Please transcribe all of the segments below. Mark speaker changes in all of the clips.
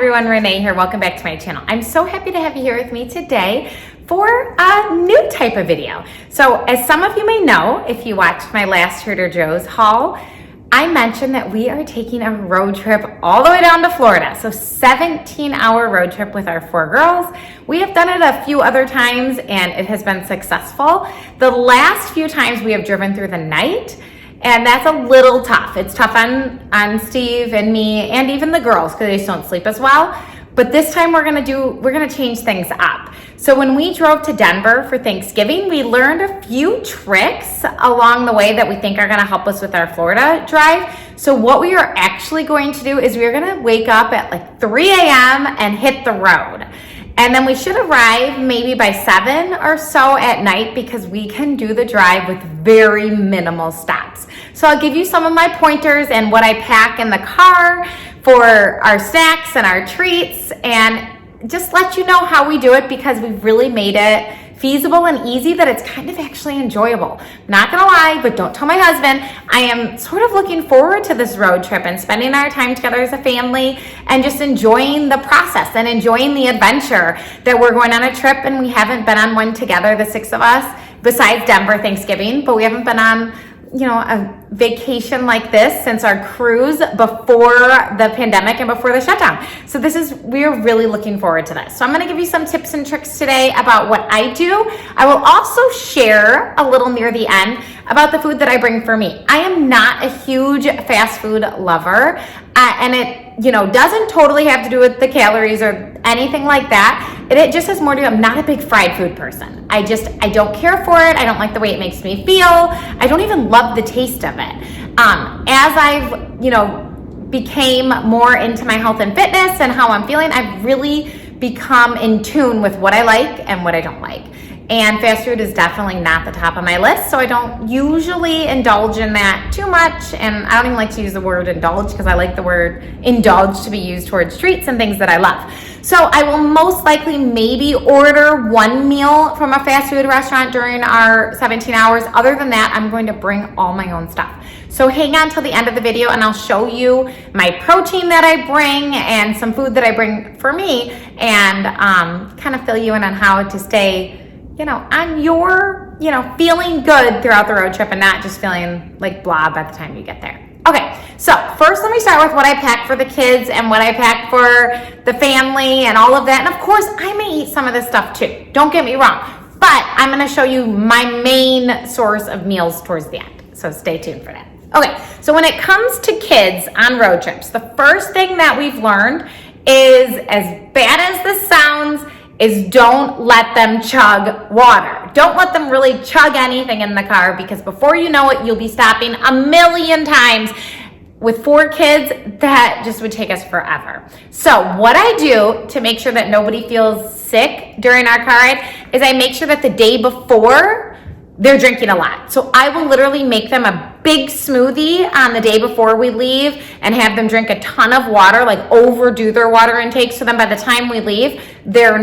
Speaker 1: everyone, Renee here. Welcome back to my channel. I'm so happy to have you here with me today for a new type of video. So as some of you may know, if you watched my last Trader Joe's haul, I mentioned that we are taking a road trip all the way down to Florida. So 17-hour road trip with our 4 girls. We have done it a few other times and it has been successful. The last few times we have driven through the night, and that's a little tough. It's tough on Steve and me and even the girls because they just don't sleep as well. But this time we're gonna change things up. So when we drove to Denver for Thanksgiving, we learned a few tricks along the way that we think are gonna help us with our Florida drive. So what we are actually going to do is we're gonna wake up at like 3 a.m. and hit the road. And then we should arrive maybe by 7 or so at night because we can do the drive with very minimal stops. So I'll give you some of my pointers and what I pack in the car for our snacks and our treats, and just let you know how we do it because we've really made it feasible and easy that it's kind of actually enjoyable. Not gonna lie, but don't tell my husband, I am sort of looking forward to this road trip and spending our time together as a family and just enjoying the process and enjoying the adventure that we're going on a trip, and we haven't been on one together, the 6 of us, besides Denver Thanksgiving, but we haven't been on a vacation like this since our cruise before the pandemic and before the shutdown. So we're really looking forward to this. So I'm gonna give you some tips and tricks today about what I do. I will also share a little near the end about the food that I bring for me. I am not a huge fast food lover, and it doesn't totally have to do with the calories or anything like that. It just has more to do, I'm not a big fried food person. I don't care for it. I don't like the way it makes me feel. I don't even love the taste of it. As I've, became more into my health and fitness and how I'm feeling, I've really become in tune with what I like and what I don't like. And fast food is definitely not the top of my list, so I don't usually indulge in that too much. And I don't even like to use the word indulge because I like the word indulge to be used towards treats and things that I love. So I will most likely maybe order one meal from a fast food restaurant during our 17 hours. Other than that, I'm going to bring all my own stuff. So hang on till the end of the video and I'll show you my protein that I bring and some food that I bring for me, and kind of fill you in on how to stay on your, feeling good throughout the road trip and not just feeling like blah by the time you get there. Okay, so first let me start with what I pack for the kids and what I pack for the family and all of that. And of course, I may eat some of this stuff too. Don't get me wrong, but I'm gonna show you my main source of meals towards the end. So stay tuned for that. Okay, so when it comes to kids on road trips, the first thing that we've learned is, as bad as this sounds, is don't let them chug water. Don't let them really chug anything in the car because before you know it, you'll be stopping a million times. With 4 kids, that just would take us forever. So what I do to make sure that nobody feels sick during our car ride is I make sure that the day before they're drinking a lot. So I will literally make them a big smoothie on the day before we leave and have them drink a ton of water, like overdo their water intake. So then by the time we leave, their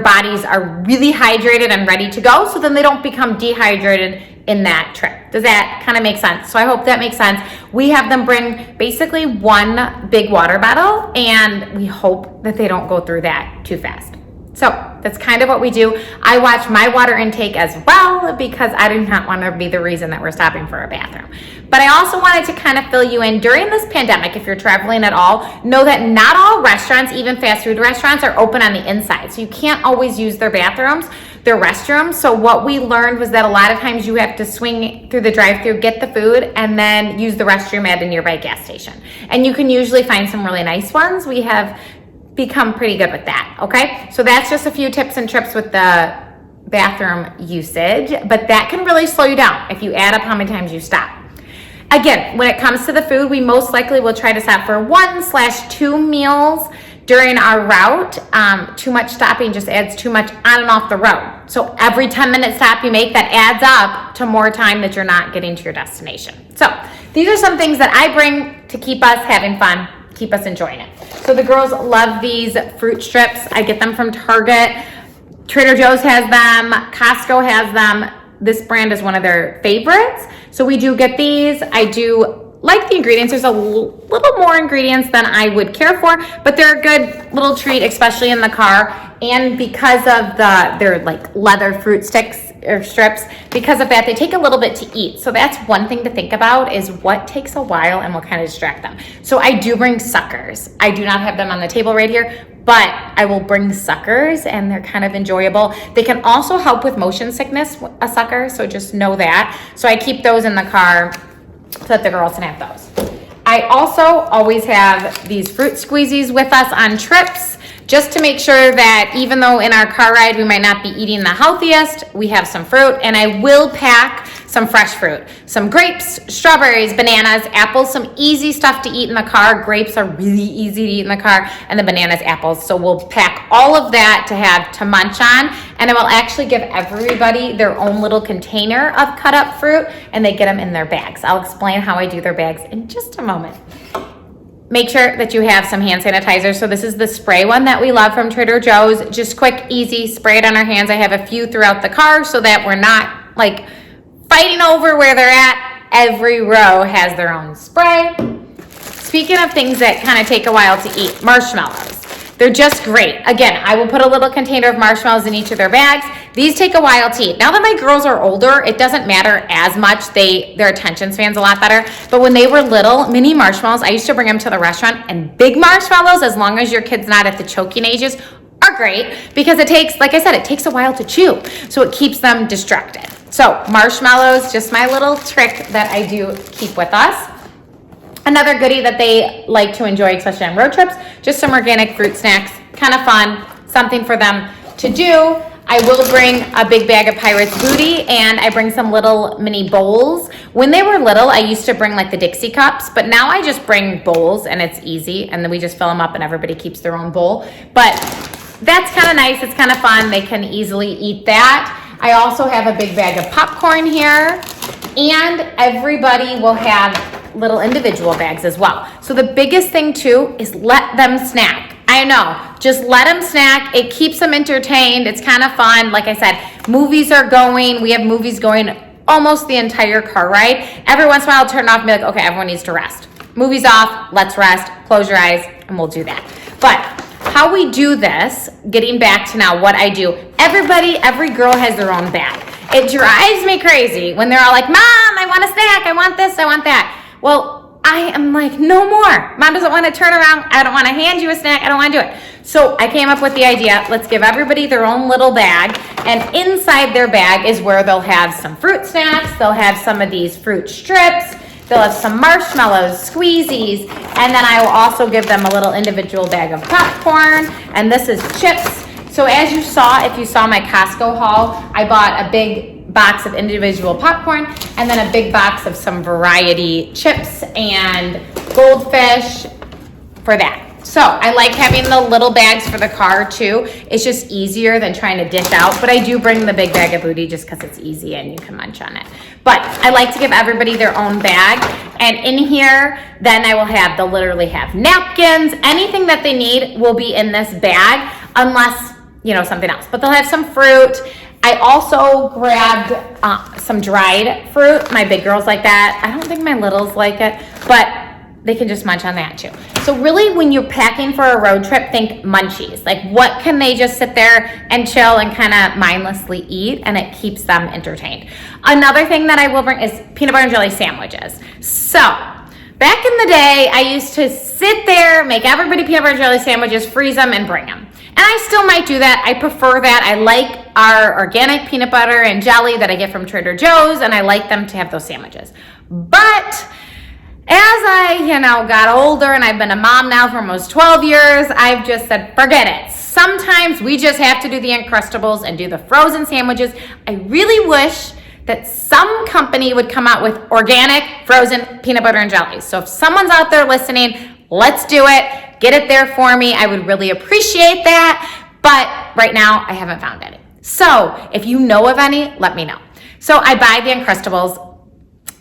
Speaker 1: bodies are really hydrated and ready to go. So then they don't become dehydrated in that trip. Does that kind of make sense? So I hope that makes sense. We have them bring basically one big water bottle and we hope that they don't go through that too fast. So that's kind of what we do. I watch my water intake as well because I do not want to be the reason that we're stopping for a bathroom. But I also wanted to kind of fill you in during this pandemic, if you're traveling at all, know that not all restaurants, even fast food restaurants, are open on the inside. So you can't always use their bathrooms, their restrooms. So what we learned was that a lot of times you have to swing through the drive-thru, get the food, and then use the restroom at a nearby gas station. And you can usually find some really nice ones. We have become pretty good with that, okay? So that's just a few tips and tricks with the bathroom usage, but that can really slow you down if you add up how many times you stop. Again, when it comes to the food, we most likely will try to stop for 1/2 meals during our route. Too much stopping just adds too much on and off the road. So every 10-minute stop you make, that adds up to more time that you're not getting to your destination. So these are some things that I bring to keep us having fun, keep us enjoying it. So the girls love these fruit strips. I get them from Target. Trader Joe's has them. Costco has them. This brand is one of their favorites. So we do get these. I do like the ingredients. There's a little more ingredients than I would care for, but they're a good little treat, especially in the car. And because of they're like leather fruit sticks or strips, because of that, they take a little bit to eat. So that's one thing to think about, is what takes a while and what kind of distract them. So I do bring suckers. I do not have them on the table right here, but I will bring suckers, and they're kind of enjoyable. They can also help with motion sickness, a sucker, so just know that. So I keep those in the car so that the girls can have those. I also always have these fruit squeezies with us on trips, just to make sure that even though in our car ride we might not be eating the healthiest, we have some fruit. And I will pack some fresh fruit, some grapes, strawberries, bananas, apples, some easy stuff to eat in the car. Grapes are really easy to eat in the car, and the bananas, apples. So we'll pack all of that to have to munch on, and I will actually give everybody their own little container of cut up fruit, and they get them in their bags. I'll explain how I do their bags in just a moment. Make sure that you have some hand sanitizer. So this is the spray one that we love from Trader Joe's. Just quick, easy, spray it on our hands. I have a few throughout the car so that we're not like fighting over where they're at. Every row has their own spray. Speaking of things that kind of take a while to eat, marshmallows. They're just great. Again, I will put a little container of marshmallows in each of their bags. These take a while to eat. Now that my girls are older, it doesn't matter as much. Their attention span's a lot better. But when they were little, mini marshmallows, I used to bring them to the restaurant, and big marshmallows, as long as your kid's not at the choking ages, are great, because it takes, like I said, it takes a while to chew. So it keeps them distracted. So marshmallows, just my little trick that I do keep with us. Another goodie that they like to enjoy, especially on road trips, just some organic fruit snacks. Kind of fun, something for them to do. I will bring a big bag of Pirate's Booty, and I bring some little mini bowls. When they were little, I used to bring like the Dixie cups, but now I just bring bowls, and it's easy, and then we just fill them up and everybody keeps their own bowl. But that's kind of nice, it's kind of fun. They can easily eat that. I also have a big bag of popcorn here, and everybody will have little individual bags as well. So the biggest thing too is let them snack. I know, just let them snack. It keeps them entertained. It's kind of fun. Like I said, movies are going. We have movies going almost the entire car ride. Every once in a while I'll turn it off and be like, okay, everyone needs to rest. Movie's off, let's rest, close your eyes, and we'll do that. But how we do this, getting back to now what I do, every girl has their own bag. It drives me crazy when they're all like, Mom, I want a snack, I want this, I want that. Well, I am like, no more. Mom doesn't want to turn around. I don't want to hand you a snack. I don't want to do it. So I came up with the idea, let's give everybody their own little bag. And inside their bag is where they'll have some fruit snacks. They'll have some of these fruit strips. They'll have some marshmallows, squeezies. And then I will also give them a little individual bag of popcorn. And this is chips. So as you saw, if you saw my Costco haul, I bought a big box of individual popcorn and then a big box of some variety chips and goldfish for that. So I like having the little bags for the car too. It's just easier than trying to dish out, but I do bring the big bag of booty just because it's easy and you can munch on it. But I like to give everybody their own bag, and in here then I will have, they'll literally have napkins, anything that they need will be in this bag unless, you know, something else, but they'll have some fruit. I also grabbed some dried fruit. My big girls like that. I don't think my littles like it, but they can just munch on that too. So really when you're packing for a road trip, think munchies. Like what can they just sit there and chill and kind of mindlessly eat, and it keeps them entertained. Another thing that I will bring is peanut butter and jelly sandwiches. So back in the day, I used to sit there, make everybody peanut butter and jelly sandwiches, freeze them, and bring them. And I still might do that. I prefer that. I like our organic peanut butter and jelly that I get from Trader Joe's, and I like them to have those sandwiches. But as I, got older, and I've been a mom now for almost 12 years, I've just said, forget it. Sometimes we just have to do the Uncrustables and do the frozen sandwiches. I really wish that some company would come out with organic frozen peanut butter and jelly. So if someone's out there listening, let's do it. Get it there for me. I would really appreciate that. But right now, I haven't found any. So if you know of any, let me know. So I buy the Uncrustables,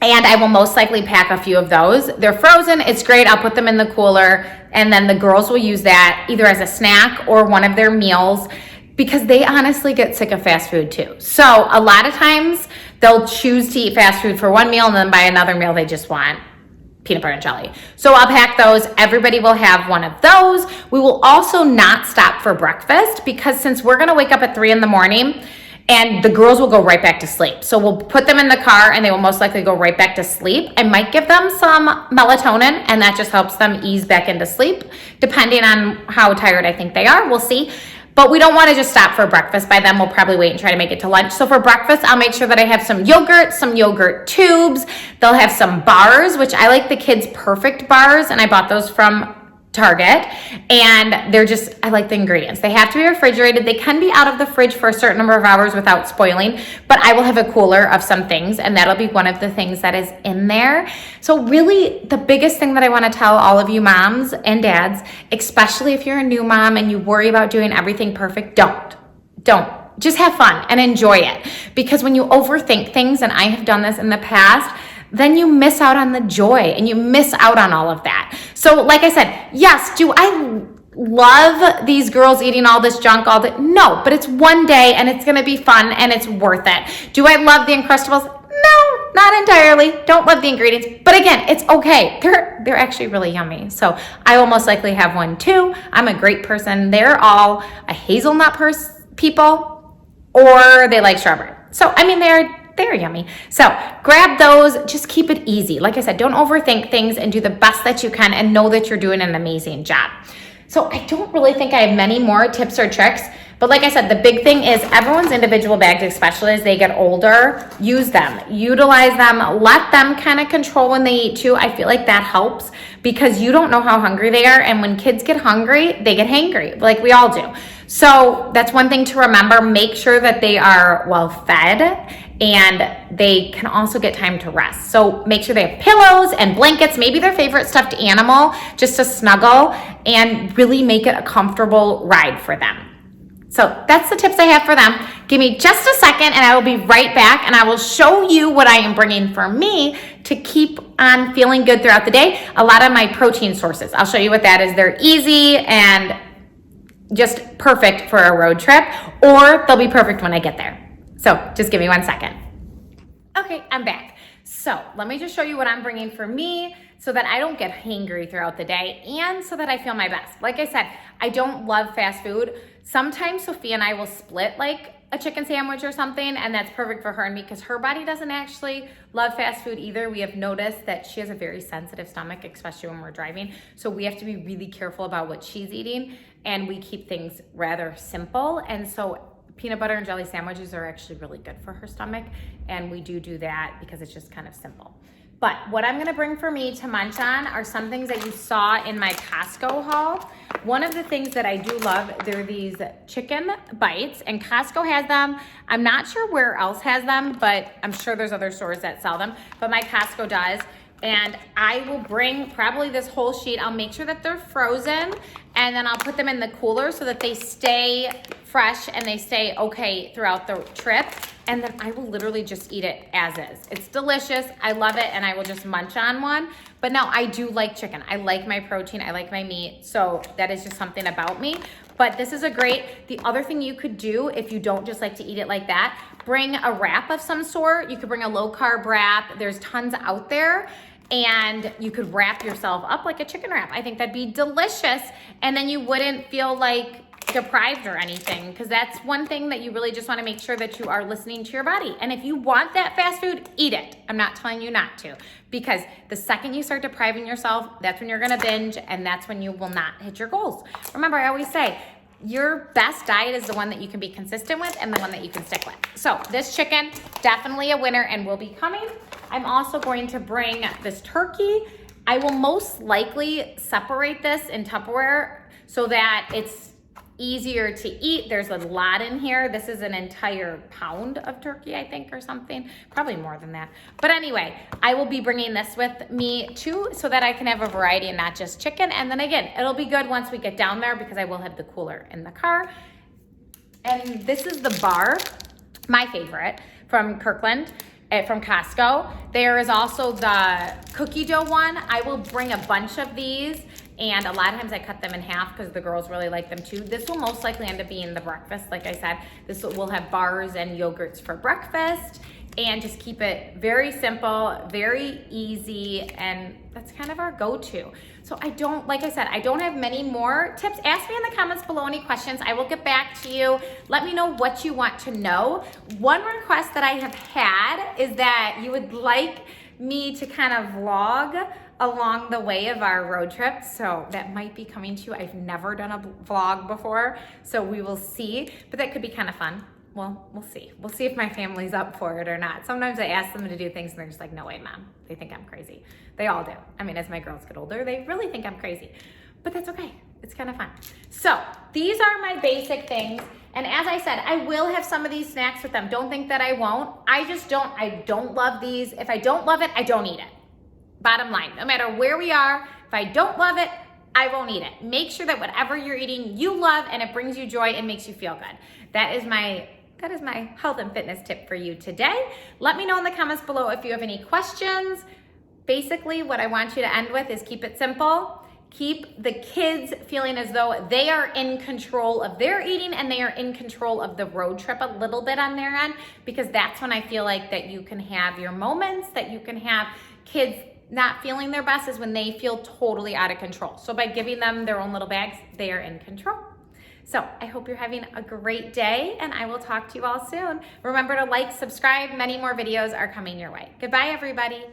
Speaker 1: and I will most likely pack a few of those. They're frozen. It's great. I'll put them in the cooler, and then the girls will use that either as a snack or one of their meals, because they honestly get sick of fast food too. So a lot of times they'll choose to eat fast food for one meal, and then by another meal they just want peanut butter and jelly. So I'll pack those. Everybody will have one of those. We will also not stop for breakfast because since we're gonna wake up at 3 in the morning and the girls will go right back to sleep. So we'll put them in the car and they will most likely go right back to sleep. I might give them some melatonin and that just helps them ease back into sleep depending on how tired I think they are. We'll see. But we don't want to just stop for breakfast. By then, we'll probably wait and try to make it to lunch. So for breakfast, I'll make sure that I have some yogurt tubes. They'll have some bars, which I like the Kids Perfect bars, and I bought those from Target. And they're just, I like the ingredients. They have to be refrigerated. They can be out of the fridge for a certain number of hours without spoiling, but I will have a cooler of some things, and that'll be one of the things that is in there. So really, the biggest thing that I want to tell all of you moms and dads, especially if you're a new mom and you worry about doing everything perfect, don't. Just have fun and enjoy it. Because when you overthink things, and I have done this in the past, then you miss out on the joy and you miss out on all of that. So like I said, yes, do I love these girls eating all this junk all day? No, but it's one day and it's gonna be fun and it's worth it. Do I love the Uncrustables? No, not entirely. Don't love the ingredients, but again, it's okay. They're actually really yummy. So I will most likely have one too. I'm a great person. They're all a hazelnut people or they like strawberry. So I mean, they're yummy. So grab those, just keep it easy. Like I said, don't overthink things and do the best that you can and know that you're doing an amazing job. So I don't really think I have many more tips or tricks, but like I said, the big thing is everyone's individual bags, especially as they get older, use them, utilize them, let them kind of control when they eat too. I feel like that helps because you don't know how hungry they are. And when kids get hungry, they get hangry like we all do. So that's one thing to remember. Make sure that they are well fed and they can also get time to rest. So make sure they have pillows and blankets, maybe their favorite stuffed animal, just to snuggle and really make it a comfortable ride for them. So that's the tips I have for them. Give me just a second and I will be right back and I will show you what I am bringing for me to keep on feeling good throughout the day. A lot of my protein sources. I'll show you what that is. They're easy and just perfect for a road trip, or they'll be perfect when I get there. So just give me 1 second. Okay, I'm back. So let me just show you what I'm bringing for me so that I don't get hangry throughout the day and so that I feel my best. Like I said, I don't love fast food. Sometimes Sophia and I will split like a chicken sandwich or something, and that's perfect for her and me because her body doesn't actually love fast food either. We have noticed that she has a very sensitive stomach, especially when we're driving. So we have to be really careful about what she's eating, and we keep things rather simple. And so peanut butter and jelly sandwiches are actually really good for her stomach, and we do that because it's just kind of simple. But what I'm gonna bring for me to munch on are some things that you saw in my Costco haul. One of the things that I do love, they're these chicken bites, and Costco has them. I'm not sure where else has them, but I'm sure there's other stores that sell them, but my Costco does. And I will bring probably this whole sheet. I'll make sure that they're frozen, and then I'll put them in the cooler so that they stay fresh and they stay okay throughout the trip. And then I will literally just eat it as is. It's delicious. I love it, and I will just munch on one. But no, I do like chicken. I like my protein. I like my meat. So that is just something about me. But this is the other thing you could do if you don't just like to eat it like that, bring a wrap of some sort. You could bring a low carb wrap. There's tons out there. And you could wrap yourself up like a chicken wrap. I think that'd be delicious. And then you wouldn't feel like deprived or anything, because that's one thing that you really just want to make sure that you are listening to your body. And if you want that fast food, eat it. I'm not telling you not to, because the second you start depriving yourself, that's when you're going to binge, and that's when you will not hit your goals. Remember, I always say, your best diet is the one that you can be consistent with and the one that you can stick with. So this chicken, definitely a winner and will be coming. I'm also going to bring this turkey. I will most likely separate this in Tupperware so that it's easier to eat. There's a lot in here. This is an entire pound of turkey, I think, or something. Probably more than that. But anyway, I will be bringing this with me too so that I can have a variety and not just chicken. And then again, it'll be good once we get down there because I will have the cooler in the car. And this is the bar, my favorite, from Kirkland. From Costco. There is also the cookie dough one. I will bring a bunch of these, and a lot of times I cut them in half because the girls really like them too. This will most likely end up being the breakfast. Like I said, this will have bars and yogurts for breakfast. and just keep it very simple, very easy, and that's kind of our go-to. So like I said, I don't have many more tips. Ask me in the comments below any questions. I will get back to you. Let me know what you want to know. One request that I have had is that you would like me to kind of vlog along the way of our road trip. So that might be coming to you. I've never done a vlog before, so we will see, but that could be kind of fun. Well, we'll see. We'll see if my family's up for it or not. Sometimes I ask them to do things and they're just like, no way, Mom. They think I'm crazy. They all do. I mean, as my girls get older, they really think I'm crazy, but that's okay. It's kind of fun. So these are my basic things. And as I said, I will have some of these snacks with them. Don't think that I won't. I don't love these. If I don't love it, I don't eat it. Bottom line, no matter where we are, if I don't love it, I won't eat it. Make sure that whatever you're eating, you love and it brings you joy and makes you feel good. That is my health and fitness tip for you today. Let me know in the comments below if you have any questions. Basically, what I want you to end with is keep it simple. Keep the kids feeling as though they are in control of their eating and they are in control of the road trip a little bit on their end, because that's when I feel like that you can have your moments, that you can have kids not feeling their best is when they feel totally out of control. So by giving them their own little bags, they are in control. So I hope you're having a great day and I will talk to you all soon. Remember to like, subscribe, many more videos are coming your way. Goodbye, everybody.